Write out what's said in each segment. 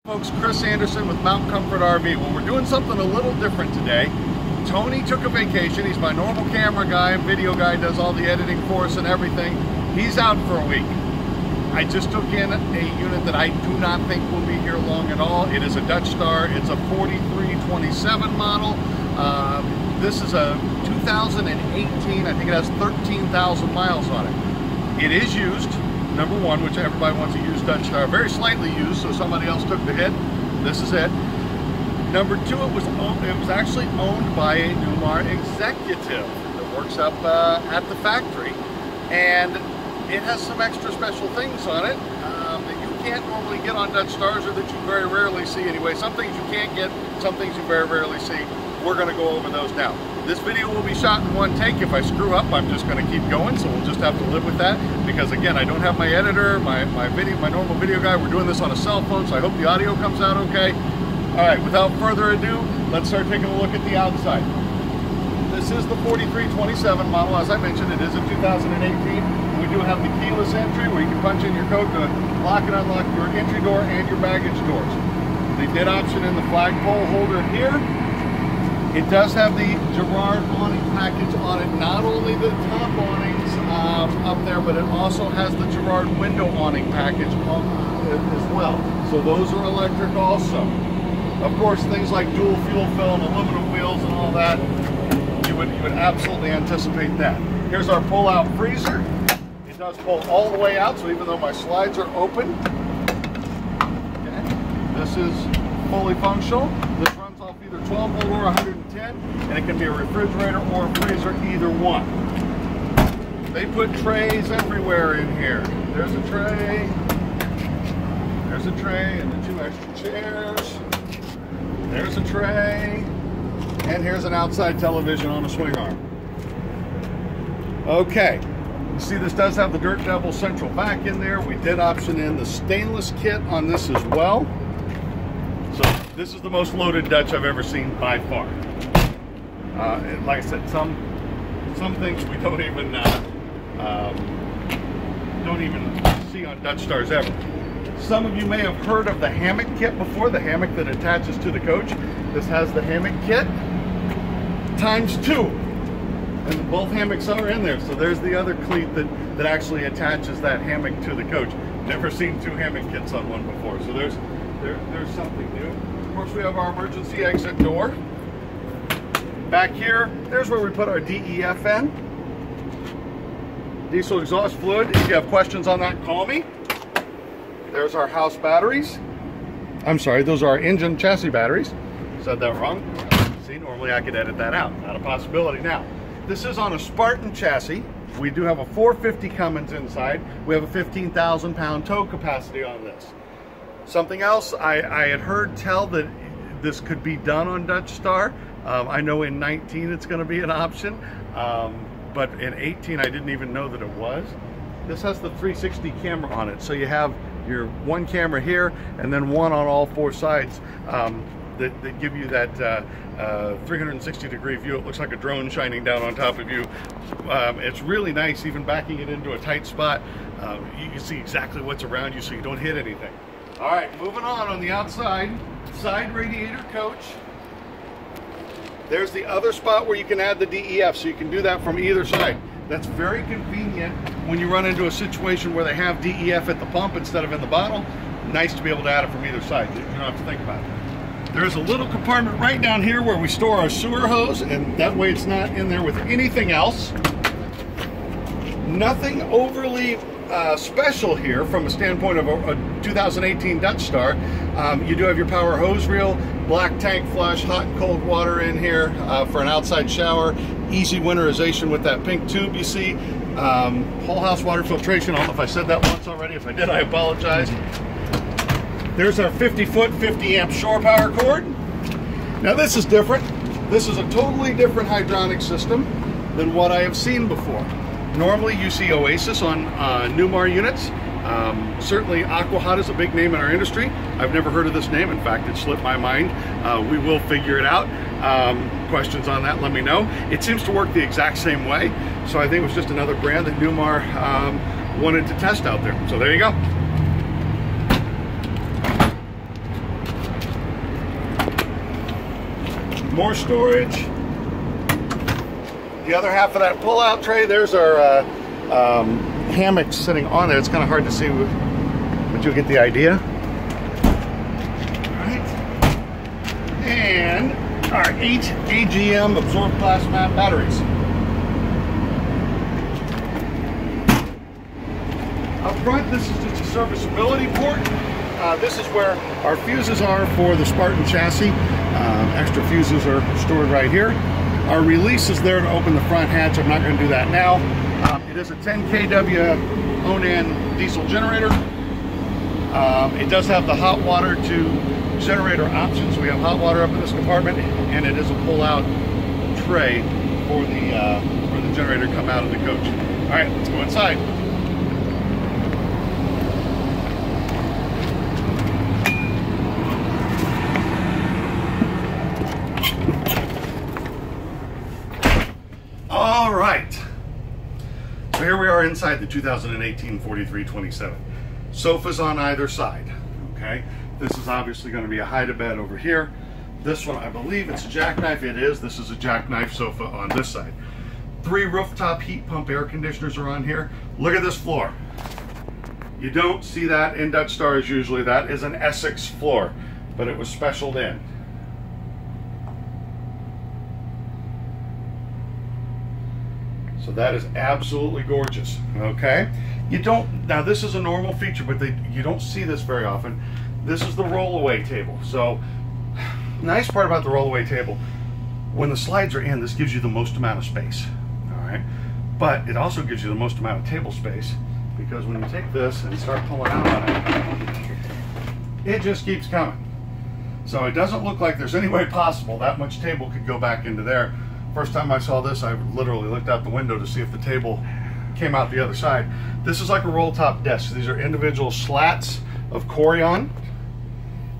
Folks, Chris Anderson with Mount Comfort RV. Well, we're doing something a little different today. Tony took a vacation. He's my normal camera guy, video guy, does all the editing for us and everything. He's out for a week. I just took in a unit that I do not think will be here long at all. It is a Dutch Star. It's a 4327 model. This is a 2018. I think it has 13,000 miles on it. It is used. Number one, which everybody wants a used Dutch Star, very slightly used, so somebody else took the hit. This is it. Number two, it was actually owned by a Newmar executive that works up at the factory, and it has some extra special things on it that you can't normally get on Dutch Stars, or that you very rarely see anyway. Some things you can't get, some things you very rarely see. We're going to go over those now. This video will be shot in one take. If I screw up, I'm just going to keep going, so we'll just have to live with that, because again, I don't have my editor, my normal video guy. We're doing this on a cell phone, so I hope the audio comes out okay. All right, without further ado, let's start taking a look at the outside. This is the 4327 model. As I mentioned, it is a 2018. We do have the keyless entry where you can punch in your code to lock and unlock your entry door and your baggage doors. They did option in the flagpole holder here. It does have the Girard awning package on it, not only the top awnings up there, but it also has the Girard window awning package as well. So those are electric also. Of course, things like dual fuel film, aluminum wheels, and all that, you would absolutely anticipate that. Here's our pull-out freezer. It does pull all the way out, so even though my slides are open, okay, this is fully functional. This runs off either 12 volt or 110, and it can be a refrigerator or a freezer, either one. They put trays everywhere in here. There's a tray, and the two extra chairs. There's a tray, and here's an outside television on a swing arm. Okay, you see this does have the Dirt Devil central vac in there. We did option in the stainless kit on this as well. So this is the most loaded Dutch I've ever seen by far. Like I said, some things we don't even see on Dutch Stars ever. Some of you may have heard of the hammock kit before, the hammock that attaches to the coach. This has the hammock kit ×2, and both hammocks are in there. So there's the other cleat that actually attaches that hammock to the coach. Never seen two hammock kits on one before, so there's something new. Of course, we have our emergency exit door. Back here, there's where we put our DEF in. Diesel exhaust fluid. If you have questions on that, call me. There's our house batteries. I'm sorry, those are our engine chassis batteries. Said that wrong. See, normally I could edit that out. Not a possibility now. This is on a Spartan chassis. We do have a 450 Cummins inside. We have a 15,000 pound tow capacity on this. Something else, I had heard tell that this could be done on Dutch Star. I know in 19 it's going to be an option, but in 18 I didn't even know that it was. This has the 360 camera on it, so you have your one camera here and then one on all four sides that give you that 360 degree view. It looks like a drone shining down on top of you. It's really nice, even backing it into a tight spot. You can see exactly what's around you so you don't hit anything. All right, moving on the outside, side radiator coach. There's the other spot where you can add the DEF, so you can do that from either side. That's very convenient when you run into a situation where they have DEF at the pump instead of in the bottle. Nice to be able to add it from either side. You don't have to think about it. There's a little compartment right down here where we store our sewer hose, and that way it's not in there with anything else. Nothing overly special here from a standpoint of a 2018 Dutch Star. You do have your power hose reel, black tank flush, hot and cold water in here for an outside shower, easy winterization with that pink tube you see, whole house water filtration. I don't know if I said that once already. If I did, I apologize. There's our 50-foot, 50-amp shore power cord. Now this is different. This is a totally different hydronic system than what I have seen before. Normally you see Oasis on Newmar units. Certainly Aquahot is a big name in our industry. I've never heard of this name. In fact, it slipped my mind. We will figure it out. Questions on that, let me know. It seems to work the exact same way. So I think it was just another brand that Newmar wanted to test out there. So there you go. more storage. The other half of that pull-out tray, there's our hammock sitting on there. It's kind of hard to see, but you'll get the idea. All right. And our 8 AGM absorbed glass mat batteries. Up front, this is just a serviceability port. This is where our fuses are for the Spartan chassis. Extra fuses are stored right here. Our release is there to open the front hatch. I'm not going to do that now. It is a 10 kW Onan diesel generator. It does have the hot water to generator options. We have hot water up in this compartment, and it is a pull-out tray for the generator to come out of the coach. All right, let's go inside. All right, so here we are inside the 2018 4327. Sofas on either side, okay? This is obviously going to be a hide-a-bed over here. This one, I believe it's a Jackknife. It is. This is a Jackknife Sofa on this side. 3 rooftop heat pump air conditioners are on here. Look at this floor. You don't see that in Dutch Stars usually. That is an Essex floor, but it was specialed in. So that is absolutely gorgeous, okay? You don't, now this is a normal feature, but you don't see this very often. This is the rollaway table. So, nice part about the rollaway table, when the slides are in, this gives you the most amount of space, all right? But it also gives you the most amount of table space, because when you take this and start pulling out on it, it just keeps coming. So it doesn't look like there's any way possible that much table could go back into there. First time I saw this, I literally looked out the window to see if the table came out the other side. This is like a roll top desk. These are individual slats of Corian,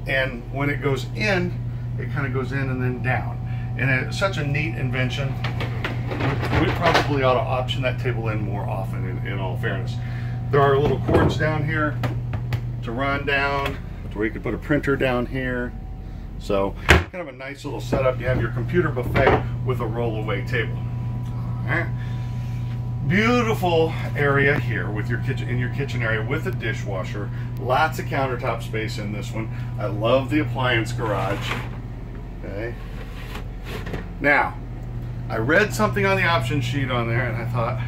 and when it goes in, it kind of goes in and then down. And it's such a neat invention. We probably ought to option that table in more often, in all fairness. There are little cords down here to run down, to where you could put a printer down here. So, kind of a nice little setup. You have your computer buffet with a rollaway table. All right. Beautiful area here with your kitchen, in your kitchen area with a dishwasher. Lots of countertop space in this one. I love the appliance garage. Okay. Now, I read something on the option sheet on there, and I thought,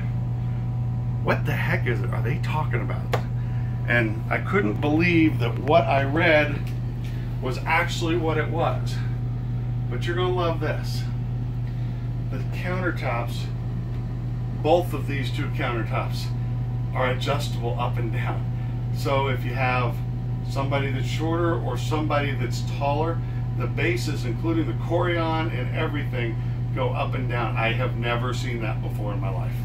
what the heck is it? Are they talking about? And I couldn't believe that what I read was actually what it was. But you're gonna love this. The countertops, both of these 2 countertops are adjustable up and down. So if you have somebody that's shorter or somebody that's taller, the bases, including the Corian and everything, go up and down. I have never seen that before in my life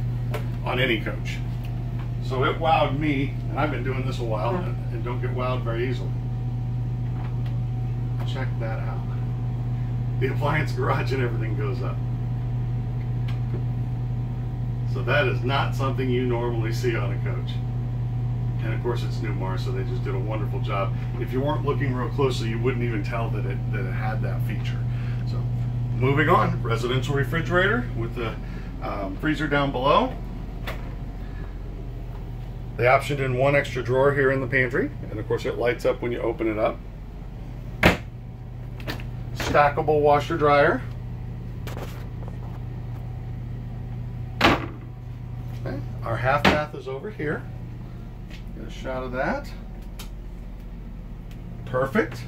on any coach. So it wowed me, and I've been doing this a while and don't get wowed very easily. Check that out. The appliance garage and everything goes up. So that is not something you normally see on a coach. And of course it's Newmar, so they just did a wonderful job. If you weren't looking real closely, you wouldn't even tell that it had that feature. So moving on, residential refrigerator with the freezer down below. They optioned in 1 extra drawer here in the pantry, and of course it lights up when you open it up. Stackable washer dryer. Okay. Our half bath is over here. Get a shot of that. Perfect.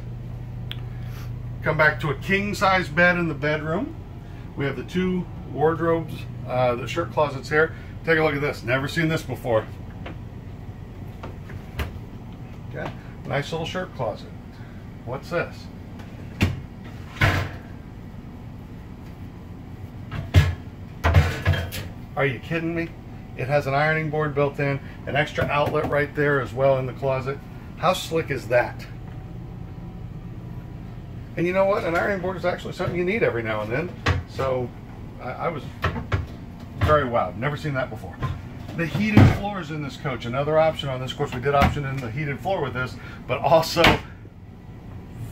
Come back to a king size bed in the bedroom. We have the 2 wardrobes, the shirt closets here. Take a look at this. Never seen this before. Okay. Nice little shirt closet. What's this? Are you kidding me? It has an ironing board built in, an extra outlet right there as well in the closet. How slick is that? And you know what? An ironing board is actually something you need every now and then. So I was very wowed. Never seen that before. The heated floors in this coach, another option on this. Of course, we did option in the heated floor with this, but also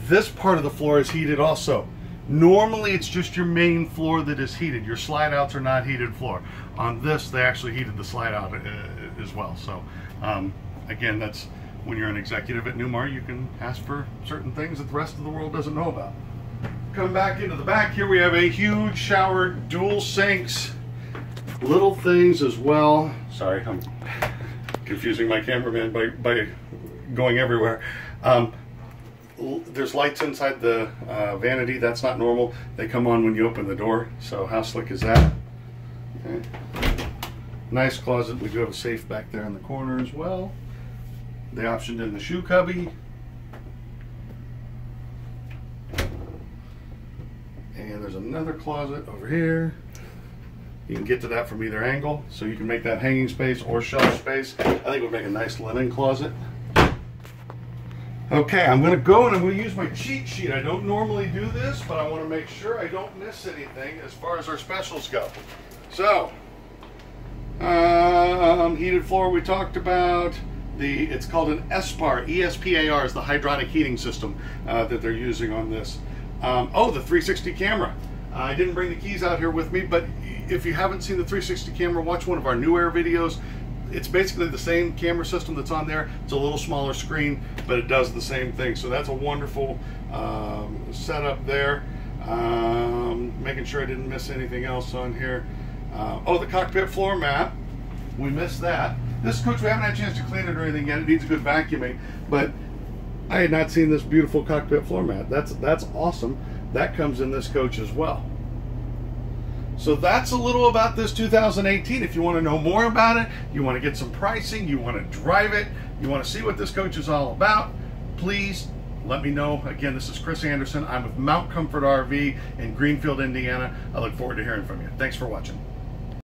this part of the floor is heated also. Normally it's just your main floor that is heated. Your slide outs are not heated floor. On this, they actually heated the slide out as well. So again, that's when you're an executive at Newmar, you can ask for certain things that the rest of the world doesn't know about. Come back into the back here, we have a huge shower, dual sinks, little things as well. Sorry, I'm confusing my cameraman by going everywhere. There's lights inside the vanity. That's not normal. They come on when you open the door. So how slick is that? Okay. Nice closet. We do have a safe back there in the corner as well. They optioned in the shoe cubby. And there's another closet over here. You can get to that from either angle, so you can make that hanging space or shelf space. I think it would make a nice linen closet. Okay, I'm going to go and I'm going to use my cheat sheet. I don't normally do this, but I want to make sure I don't miss anything as far as our specials go. So, heated floor we talked about. It's called an ESPAR. ESPAR is the hydronic heating system that they're using on this. Oh, the 360 camera. I didn't bring the keys out here with me, but if you haven't seen the 360 camera, watch one of our New Air videos. It's basically the same camera system that's on there. It's a little smaller screen, but it does the same thing. So that's a wonderful setup there. Making sure I didn't miss anything else on here. Oh, the cockpit floor mat. We missed that. This coach, we haven't had a chance to clean it or anything yet. It needs a good vacuuming, but I had not seen this beautiful cockpit floor mat. That's awesome. That comes in this coach as well. So that's a little about this 2018. If you want to know more about it, you want to get some pricing, you want to drive it, you want to see what this coach is all about, please let me know. Again, this is Chris Anderson. I'm with Mount Comfort RV in Greenfield, Indiana. I look forward to hearing from you. Thanks for watching.